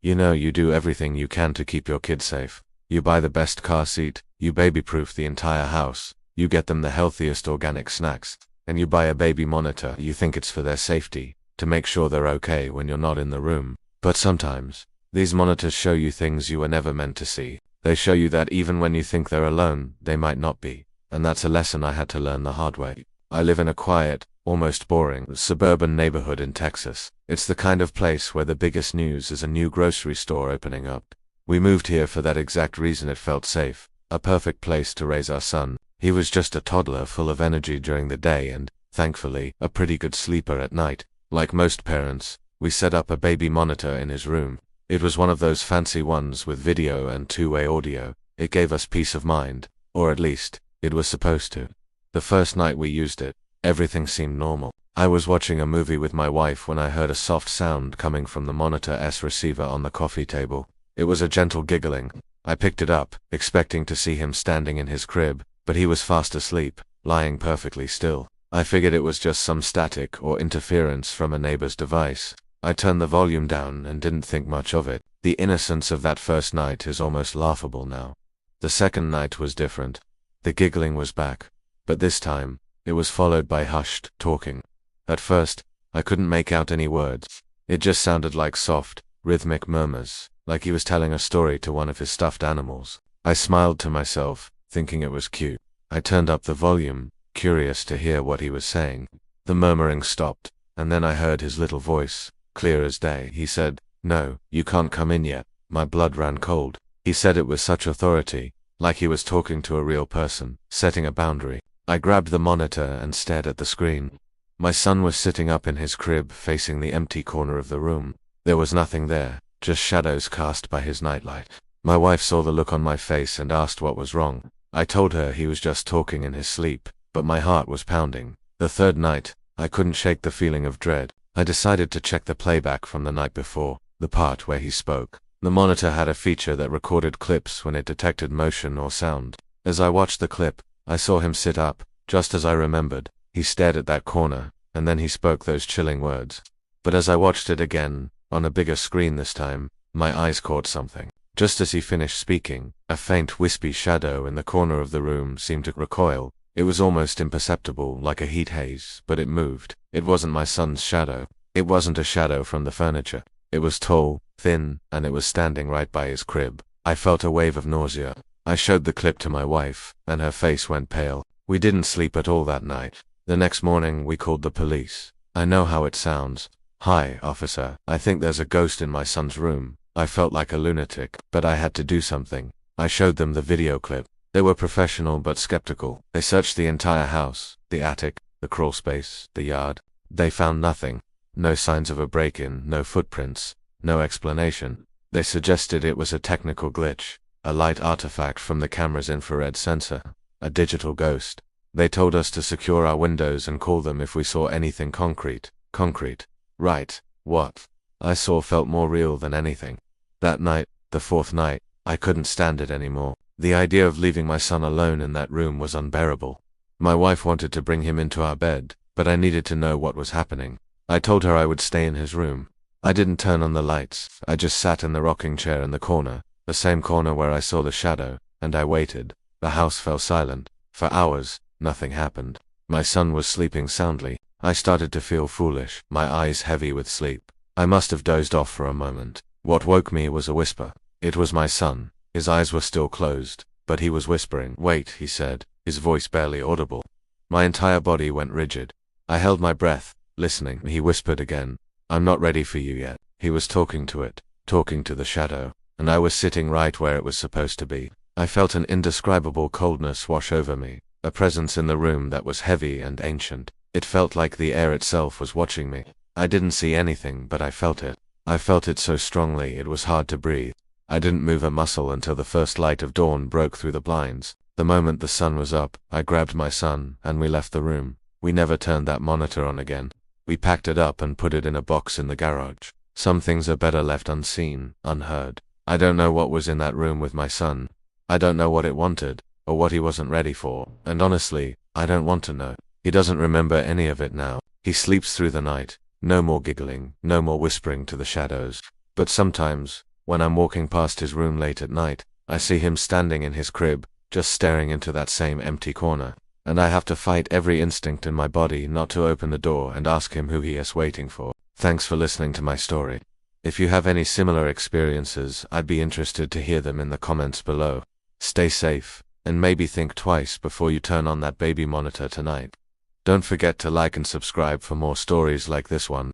You do everything you can to keep your kids safe. You buy the best car seat, you baby-proof the entire house, you get them the healthiest organic snacks, and you buy a baby monitor. You think it's for their safety, to make sure they're okay when you're not in the room. But sometimes, these monitors show you things you were never meant to see. They show you that even when you think they're alone, they might not be. And that's a lesson I had to learn the hard way. I live in a quiet, almost boring, suburban neighborhood in Texas. It's the kind of place where the biggest news is a new grocery store opening up. We moved here for that exact reason. It felt safe, a perfect place to raise our son. He was just a toddler full of energy during the day and, thankfully, a pretty good sleeper at night. Like most parents, we set up a baby monitor in his room. It was one of those fancy ones with video and two-way audio. It gave us peace of mind, or at least, it was supposed to. The first night we used it, everything seemed normal. I was watching a movie with my wife when I heard a soft sound coming from the monitor's receiver on the coffee table. It was a gentle giggling. I picked it up, expecting to see him standing in his crib, but he was fast asleep, lying perfectly still. I figured it was just some static or interference from a neighbor's device. I turned the volume down and didn't think much of it. The innocence of that first night is almost laughable now. The second night was different. The giggling was back, but this time, it was followed by hushed talking. At first, I couldn't make out any words. It just sounded like soft, rhythmic murmurs, like he was telling a story to one of his stuffed animals. I smiled to myself, thinking it was cute. I turned up the volume, curious to hear what he was saying. The murmuring stopped, and then I heard his little voice, clear as day. He said, "No, you can't come in yet." My blood ran cold. He said it with such authority, like he was talking to a real person, setting a boundary. I grabbed the monitor and stared at the screen. My son was sitting up in his crib facing the empty corner of the room. There was nothing there, just shadows cast by his nightlight. My wife saw the look on my face and asked what was wrong. I told her he was just talking in his sleep, but my heart was pounding. The third night, I couldn't shake the feeling of dread. I decided to check the playback from the night before, the part where he spoke. The monitor had a feature that recorded clips when it detected motion or sound. As I watched the clip, I saw him sit up, just as I remembered. He stared at that corner, and then he spoke those chilling words. But as I watched it again, on a bigger screen this time, my eyes caught something. Just as he finished speaking, a faint wispy shadow in the corner of the room seemed to recoil. It was almost imperceptible, like a heat haze, but it moved. It wasn't my son's shadow. It wasn't a shadow from the furniture. It was tall, thin, and it was standing right by his crib. I felt a wave of nausea. I showed the clip to my wife, and her face went pale. We didn't sleep at all that night. The next morning, we called the police. I know how it sounds. "Hi, officer. I think there's a ghost in my son's room." I felt like a lunatic, but I had to do something. I showed them the video clip. They were professional but skeptical. They searched the entire house, the attic, the crawl space, the yard. They found nothing. No signs of a break-in, no footprints, no explanation. They suggested it was a technical glitch, a light artifact from the camera's infrared sensor, a digital ghost. They told us to secure our windows and call them if we saw anything concrete. Concrete. Right. What I saw felt more real than anything. That night, the fourth night, I couldn't stand it anymore. The idea of leaving my son alone in that room was unbearable. My wife wanted to bring him into our bed, but I needed to know what was happening. I told her I would stay in his room. I didn't turn on the lights. I just sat in the rocking chair in the corner, the same corner where I saw the shadow, and I waited. The house fell silent. For hours, nothing happened. My son was sleeping soundly. I started to feel foolish, my eyes heavy with sleep. I must have dozed off for a moment. What woke me was a whisper. It was my son. His eyes were still closed, but he was whispering. "Wait," he said, his voice barely audible. My entire body went rigid. I held my breath, listening. He whispered again. "I'm not ready for you yet." He was talking to it, talking to the shadow, and I was sitting right where it was supposed to be. I felt an indescribable coldness wash over me, a presence in the room that was heavy and ancient. It felt like the air itself was watching me. I didn't see anything, but I felt it. I felt it so strongly it was hard to breathe. I didn't move a muscle until the first light of dawn broke through the blinds. The moment the sun was up, I grabbed my son, and we left the room. We never turned that monitor on again. We packed it up and put it in a box in the garage. Some things are better left unseen, unheard. I don't know what was in that room with my son. I don't know what it wanted, or what he wasn't ready for, and honestly, I don't want to know. He doesn't remember any of it now. He sleeps through the night. No more giggling, no more whispering to the shadows. But sometimes, When I'm walking past his room late at night, I see him standing in his crib, just staring into that same empty corner, and I have to fight every instinct in my body not to open the door and ask him who he is waiting for. Thanks for listening to my story. If you have any similar experiences, I'd be interested to hear them in the comments below. Stay safe, and maybe think twice before you turn on that baby monitor tonight. Don't forget to like and subscribe for more stories like this one.